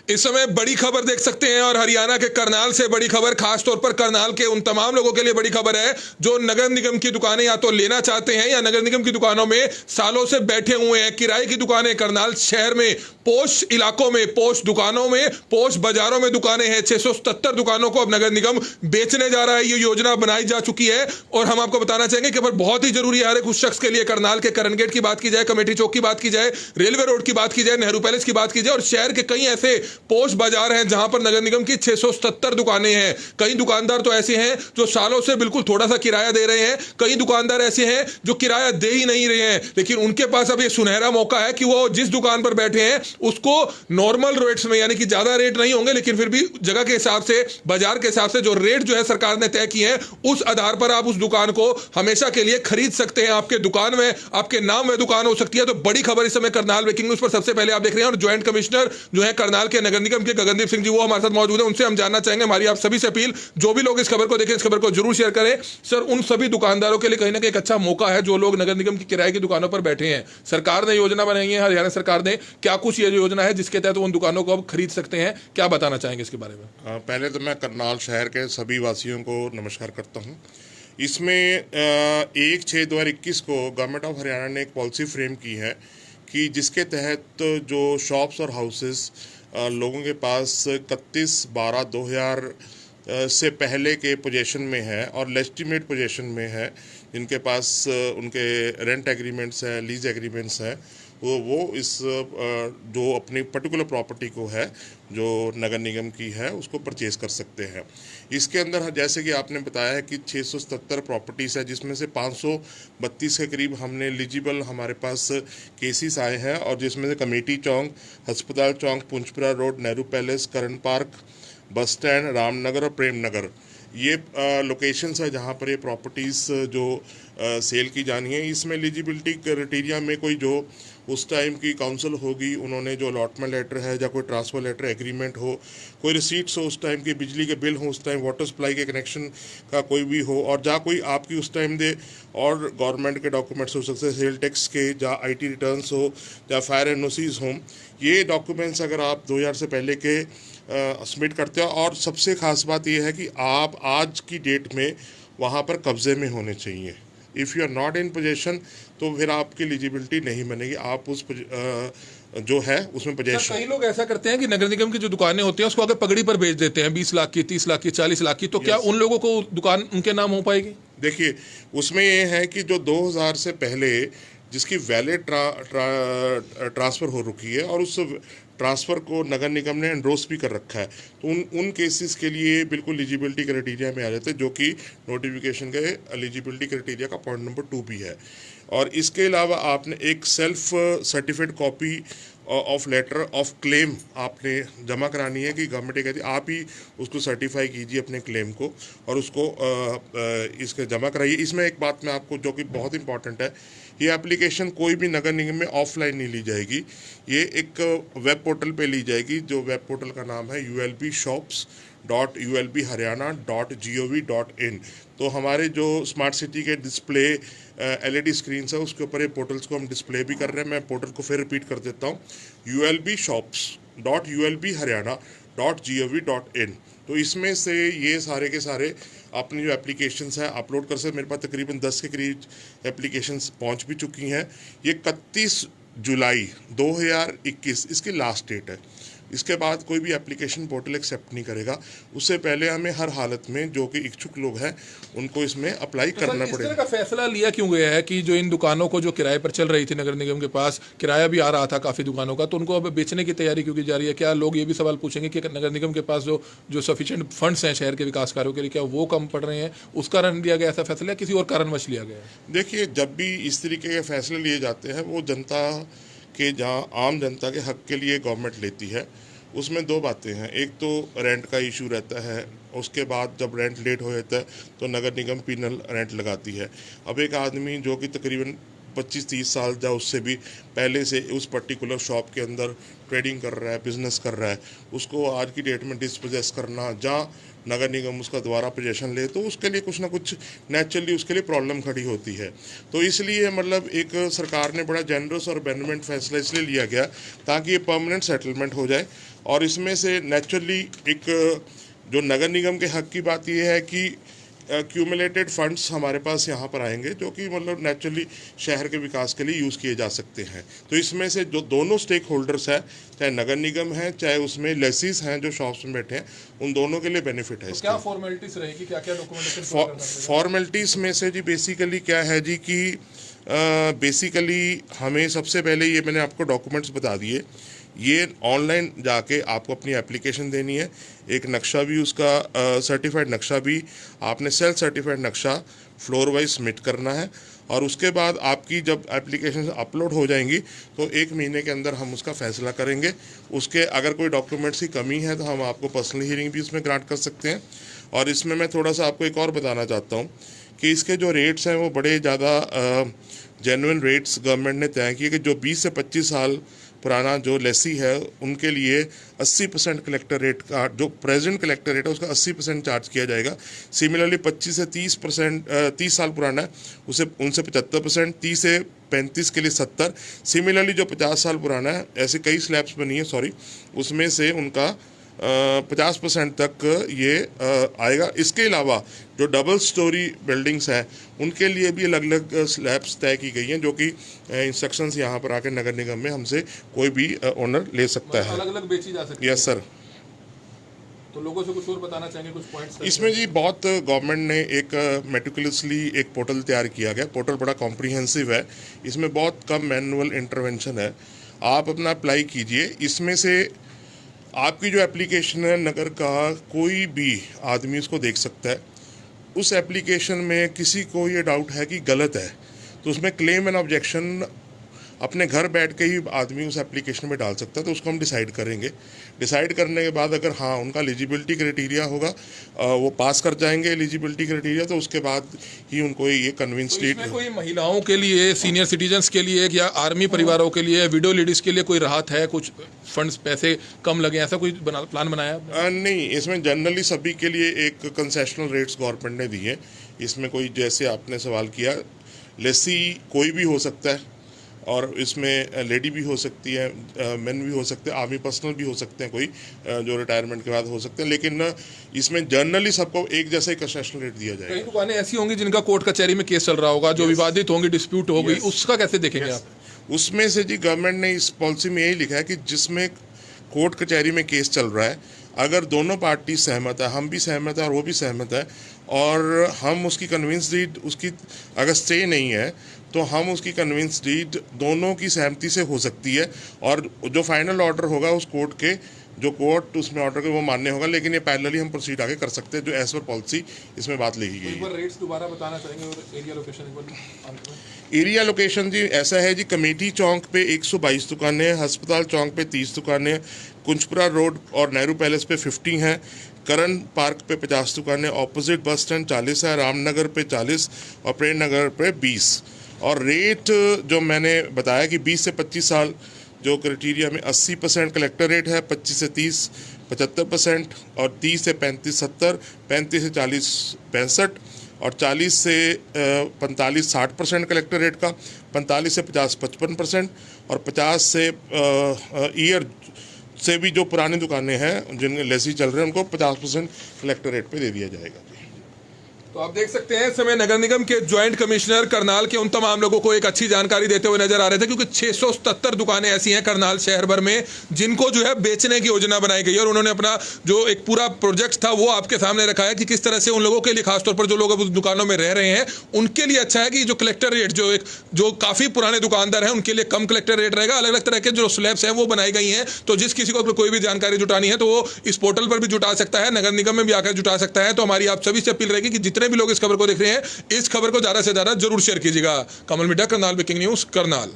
इस समय बड़ी खबर देख सकते हैं और हरियाणा के करनाल से बड़ी खबर, खासतौर पर करनाल के उन तमाम लोगों के लिए बड़ी खबर है जो नगर निगम की दुकानें या तो लेना चाहते हैं या नगर निगम की दुकानों में सालों से बैठे हुए हैं। किराए की दुकानें करनाल शहर में पोश इलाकों में, पोश दुकानों में, पोश बाजारों में दुकानें हैं। 677 दुकानों को अब नगर निगम बेचने जा रहा है। ये योजना बनाई जा चुकी है और हम आपको बताना चाहेंगे कि बहुत ही जरूरी है हर एक उस शख्स के लिए। करनाल के करन गेट की बात की जाए, कमेटी चौक की बात की जाए, रेलवे रोड की बात की जाए, नेहरू पैलेस की बात की जाए और शहर के कई ऐसे पोश बाजार हैं जहां पर नगर निगम की 677 दुकानें हैं। कई दुकानदार तो ऐसे हैं जो सालों से बिल्कुल थोड़ा सा किराया दे रहे हैं, कई दुकानदार ऐसे हैं जो किराया दे ही नहीं रहे हैं, लेकिन उनके पास अब ये सुनहरा मौका है कि वो जिस दुकान पर बैठे हैं उसको नॉर्मल रेट्स में, यानी कि ज्यादा रेट नहीं होंगे लेकिन फिर भी जगह के हिसाब से, बाजार के हिसाब से जो रेट जो है सरकार ने तय किए हैं उस आधार पर आप उस दुकान को हमेशा के लिए खरीद सकते हैं। आपके दुकान में, आपके नाम में दुकान हो सकती है। तो बड़ी खबर इस समय करनाल ब्रेकिंग न्यूज पर सबसे पहले आप देख रहे हैं और ज्वाइंट कमिश्नर जो है करनाल के नगर निगम के गगनदीप सिंह जी वो हमारे साथ मौजूद है। उनसे हम जानना चाहेंगे, हमारी आप सभी से अपील, जो भी लोग इस खबर को देखें इस खबर को जरूर शेयर करें। सर, उन सभी दुकानदारों के लिए कहीं ना कहीं एक अच्छा मौका है जो लोग नगर निगम की किराए की दुकानों पर बैठे हैं। सरकार ने योजना बनाई है, हरियाणा सरकार ने, क्या कुछ ये योजना है जिसके तहत उन दुकानों को अब खरीद सकते हैं, क्या बताना चाहेंगे इसके बारे में? पहले तो मैं करनाल शहर के सभी वासियों को नमस्कार करता हूं। इसमें 1/6/2021 को गवर्नमेंट ऑफ हरियाणा ने एक पॉलिसी फ्रेम की है कि जिसके तहत जो शॉप्स और हाउसेस लोगों के पास 31/12/2000 से पहले के पोजीशन में है और लेजिटिमेट पोजीशन में है, जिनके पास उनके रेंट एग्रीमेंट्स हैं, लीज एग्रीमेंट्स हैं, वो इस जो अपनी पर्टिकुलर प्रॉपर्टी को है जो नगर निगम की है उसको परचेज कर सकते हैं। इसके अंदर जैसे कि आपने बताया है कि 677 प्रॉपर्टीज़ है, जिसमें से 532 के करीब हमने एलिजिबल हमारे पास केसेस आए हैं और जिसमें से कमेटी चौक, अस्पताल चौक, पुंचपुरा रोड, नेहरू पैलेस, करण पार्क, बस स्टैंड, रामनगर और प्रेम नगर, ये लोकेशंस है जहाँ पर ये प्रॉपर्टीज़ जो सेल की जानी है। इसमें एलिजिबिलिटी क्राइटेरिया में कोई जो उस टाइम की काउंसिल होगी, उन्होंने जो अलॉटमेंट लेटर है या कोई ट्रांसफ़र लेटर एग्रीमेंट हो, कोई रिसीट्स हो उस टाइम के, बिजली के बिल हो उस टाइम, वाटर सप्लाई के कनेक्शन का कोई भी हो, और जहाँ कोई आपकी उस टाइम दे और गवर्नमेंट के डॉक्यूमेंट्स हो सकते हैं, सेल टैक्स के, जहाँ IT रिटर्न्स हो या फायर एनओसीज हों, ये डॉक्यूमेंट्स अगर आप 2000 से पहले के सबमिट करते हो। और सबसे ख़ास बात यह है कि आप आज की डेट में वहाँ पर कब्ज़े में होने चाहिए। If you are not in possession तो फिर आपकी एलिजिबिलिटी नहीं बनेगी, आप उस जो है उसमें पोजेशन। कई लोग ऐसा करते हैं कि नगर निगम की जो दुकानें होती हैं उसको अगर पगड़ी पर बेच देते हैं 20 लाख की, 30 लाख की, 40 लाख की, तो क्या उन लोगों को दुकान उनके नाम हो पाएगी? देखिए, उसमें ये है कि जो 2000 से पहले जिसकी वैलिड ट्रांसफ़र हो रखी है और उस ट्रांसफ़र को नगर निगम ने एंडोर्स भी कर रखा है, तो उन केसेस के लिए बिल्कुल एलिजिबिलिटी क्राइटेरिया में आ जाते हैं, जो कि नोटिफिकेशन के एलिजिबिलिटी क्राइटेरिया का पॉइंट नंबर 2 भी है। और इसके अलावा आपने एक self certified copy of letter of claim आपने जमा करानी है कि गवर्नमेंट कहती है आप ही उसको सर्टिफाई कीजिए अपने क्लेम को और उसको इसके जमा कराइए। इसमें एक बात मैं आपको जो कि बहुत इंपॉर्टेंट है, ये एप्लीकेशन कोई भी नगर निगम में ऑफलाइन नहीं ली जाएगी, ये एक वेब पोर्टल पे ली जाएगी, जो वेब पोर्टल का नाम है ulbshops.ulbharyana.gov.in। तो हमारे जो स्मार्ट सिटी के डिस्प्ले LED स्क्रीन है उसके ऊपर ये पोर्टल्स को हम डिस्प्ले भी कर रहे हैं। मैं पोर्टल को फिर रिपीट कर देता हूँ, ulbshops.ulbharyana.gov.in। तो इसमें से ये सारे के सारे अपनी जो एप्लीकेशंस हैं अपलोड कर सकते। मेरे पास तकरीबन 10 के करीब एप्लीकेशंस पहुंच भी चुकी हैं। ये 31 जुलाई 2021 इसकी लास्ट डेट है। इसके बाद कोई भी एप्लीकेशन पोर्टल एक्सेप्ट नहीं करेगा। उससे पहले हमें हर हालत में जो कि इच्छुक लोग हैं उनको इसमें अप्लाई करना पड़ेगा। इस तरह का फैसला लिया क्यों गया है कि जो इन दुकानों को जो किराए पर चल रही थी, नगर निगम के पास किराया भी आ रहा था काफ़ी दुकानों का, तो उनको अब बेचने की तैयारी क्यों की जा रही है? क्या लोग ये भी सवाल पूछेंगे कि नगर निगम के पास जो सफिशिएंट फंड्स हैं शहर के विकास कार्यों के लिए, क्या वो कम पड़ रहे हैं? उस कारण लिया गया ऐसा फैसला, किसी और कारणवश लिया गया है? देखिए, जब भी इस तरीके के फैसले लिए जाते हैं वो जनता के, जहाँ आम जनता के हक के लिए गवर्नमेंट लेती है। उसमें दो बातें हैं, एक तो रेंट का इशू रहता है, उसके बाद जब रेंट लेट हो जाता है तो नगर निगम पिनल रेंट लगाती है। अब एक आदमी जो कि तकरीबन 25-30 साल या उससे भी पहले से उस पर्टिकुलर शॉप के अंदर ट्रेडिंग कर रहा है, बिजनेस कर रहा है, उसको आज की डेट में डिस्पोजेस करना या नगर निगम उसका दोबारा पोजेशन ले तो उसके लिए कुछ ना कुछ नेचुरली उसके लिए प्रॉब्लम खड़ी होती है। तो इसलिए मतलब एक सरकार ने बड़ा जेनरस और बेनिफिट फैसला इसलिए लिया गया ताकि ये परमानेंट सेटलमेंट हो जाए। और इसमें से नेचुरली एक जो नगर निगम के हक की बात ये है कि क्यूमुलेटेड फंड्स हमारे पास यहाँ पर आएंगे जो कि मतलब नेचुरली शहर के विकास के लिए यूज़ किए जा सकते हैं। तो इसमें से जो दोनों स्टेक होल्डर्स हैं, चाहे नगर निगम है चाहे उसमें लेसीज हैं जो शॉप्स में बैठे हैं, उन दोनों के लिए बेनिफिट है। तो क्या फॉर्मेलिटीज रहेगी, क्या क्या डॉक्यूमेंटेशन? फॉर्मेलिटीज में से जी बेसिकली क्या है जी कि बेसिकली हमें सबसे पहले ये मैंने आपको डॉक्यूमेंट्स बता दिए, ये ऑनलाइन जाके आपको अपनी एप्लीकेशन देनी है, एक नक्शा भी उसका सर्टिफाइड नक्शा भी आपने सेल्फ सर्टिफाइड नक्शा फ्लोर वाइज सबमिट करना है। और उसके बाद आपकी जब एप्लीकेशन अपलोड हो जाएंगी तो 1 महीने के अंदर हम उसका फैसला करेंगे। उसके अगर कोई डॉक्यूमेंट्स की कमी है तो हम आपको पर्सनल हियरिंग भी इसमें ग्रांट कर सकते हैं। और इसमें मैं थोड़ा सा आपको एक और बताना चाहता हूँ कि इसके जो रेट्स हैं वो बड़े ज़्यादा जेन्युइन रेट्स गवर्नमेंट ने तय किए कि जो 20 से 25 साल पुराना जो लेसी है उनके लिए 80% कलेक्टर रेट का जो प्रेजेंट कलेक्टर रेट है उसका 80% चार्ज किया जाएगा। सिमिलरली 25 से 30 साल पुराना है उसे उनसे 75%, 30 से 35 के लिए 70। सिमिलरली जो 50 साल पुराना है, ऐसे कई स्लैब्स बनी है उसमें से उनका 50% तक ये आएगा। इसके अलावा जो डबल स्टोरी बिल्डिंग्स हैं उनके लिए भी अलग अलग स्लैब्स तय की गई हैं जो कि इंस्ट्रक्शंस यहाँ पर आकर नगर निगम में हमसे कोई भी ओनर ले सकता है। अलग अलग बेची जा सकती है। Yes sir. तो लोगों से कुछ और बताना चाहेंगे, कुछ पॉइंट्स? इसमें जी बहुत गवर्नमेंट ने एक मेटिकुलसली एक पोर्टल तैयार किया गया। पोर्टल बड़ा कॉम्प्रिहेंसिव है, इसमें बहुत कम मैनुअल इंटरवेंशन है। आप अपना अप्लाई कीजिए। इसमें से आपकी जो एप्लीकेशन है नगर का कोई भी आदमी उसको देख सकता है। उस एप्लीकेशन में किसी को ये डाउट है कि गलत है तो उसमें क्लेम एंड ऑब्जेक्शन अपने घर बैठ के ही आदमी उस एप्लीकेशन में डाल सकता है। तो उसको हम डिसाइड करेंगे। डिसाइड करने के बाद अगर हाँ उनका एलिजिबिलिटी क्राइटेरिया होगा, वो पास कर जाएंगे एलिजिबिलिटी क्राइटेरिया, तो उसके बाद ही उनको ये कन्विंस तो इसमें कोई महिलाओं के लिए, सीनियर सिटीजन्स के लिए या आर्मी परिवारों के लिए, विडो लेडीज के लिए कोई राहत है? कुछ फंड्स पैसे कम लगे, ऐसा कोई प्लान बनाया है? नहीं, इसमें जनरली सभी के लिए एक कंसेशनल रेट्स गवर्नमेंट ने दिए। इसमें कोई, जैसे आपने सवाल किया, लेसी कोई भी हो सकता है और इसमें लेडी भी हो सकती है, मेन भी हो सकते हैं, आर्मी पर्सनल भी हो सकते हैं, कोई जो रिटायरमेंट के बाद हो सकते हैं। लेकिन इसमें जनरली सबको एक जैसा ही कंसेशनल रेट दिया जाएगा। कई दुकानें ऐसी होंगी जिनका कोर्ट कचहरी में केस चल रहा होगा, जो विवादित होंगी, डिस्प्यूट होगी, उसका कैसे देखेंगे आप? उसमें से जी गवर्नमेंट ने इस पॉलिसी में यही लिखा है कि जिसमें कोर्ट कचहरी में केस चल रहा है, अगर दोनों पार्टी सहमत है, हम भी सहमत है और वो भी सहमत है, और हम उसकी कन्विंस डीड उसकी अगर स्टे नहीं है तो हम उसकी कन्विंस डीड दोनों की सहमति से हो सकती है। और जो फाइनल ऑर्डर होगा उस कोर्ट के, जो कोर्ट उसमें ऑर्डर के वो मान्य होगा। लेकिन ये पैरेलली हम प्रोसीड आगे कर सकते हैं जो एज पर पॉलिसी इसमें बात लिखी गई है। रेट्स दोबारा बताना चाहेंगे और एरिया लोकेशन? एरिया लोकेशन जी ऐसा है जी, कमेटी चौक पे 122 दुकानें, अस्पताल चौक पे 30 दुकानें, कुंजपुरा रोड और नेहरू पैलेस पे 50 हैं, करण पार्क पे 50 दुकानें, ऑपोजिट बस स्टैंड 40 है, रामनगर पे 40 और प्रेम नगर पे 20। और रेट जो मैंने बताया कि 20 से 25 साल जो क्राइटेरिया में 80% कलेक्टर रेट है, 25 से 30 75% और 30 से 35 70, 35 से 40 65 और 40 से 45 60% कलेक्टर रेट का, 45 से 50 55% और 50 से ईयर से भी जो पुरानी दुकानें हैं जिनके लेसी चल रहे हैं उनको 50% कलेक्टर रेट पे दे दिया जाएगा। तो आप देख सकते हैं इस समय नगर निगम के ज्वाइंट कमिश्नर करनाल के उन तमाम लोगों को एक अच्छी जानकारी देते हुए नजर आ रहे थे, क्योंकि 677 दुकानें ऐसी हैं करनाल शहर भर में जिनको जो है बेचने की योजना बनाई गई है। और उन्होंने अपना जो एक पूरा प्रोजेक्ट था वो आपके सामने रखा है कि किस तरह से उन लोगों के लिए, खासतौर पर जो लोग अब उस दुकानों में रह रहे हैं, उनके लिए अच्छा है कि जो कलेक्टर रेट जो काफी पुराने दुकानदार हैं उनके लिए कम कलेक्टर रेट रहेगा। अलग अलग तरह के जो स्लैब्स हैं वो बनाई गई हैं। तो जिस किसी को कोई भी जानकारी जुटानी है तो वो इस पोर्टल पर भी जुटा सकता है, नगर निगम में भी आकर जुटा सकता है। तो हमारी आप सभी से अपील रहेगी कि जितने भी लोग इस खबर को देख रहे हैं, इस खबर को ज्यादा से ज्यादा जरूर शेयर कीजिएगा। Kamal media, Karnal breaking news, Karnal.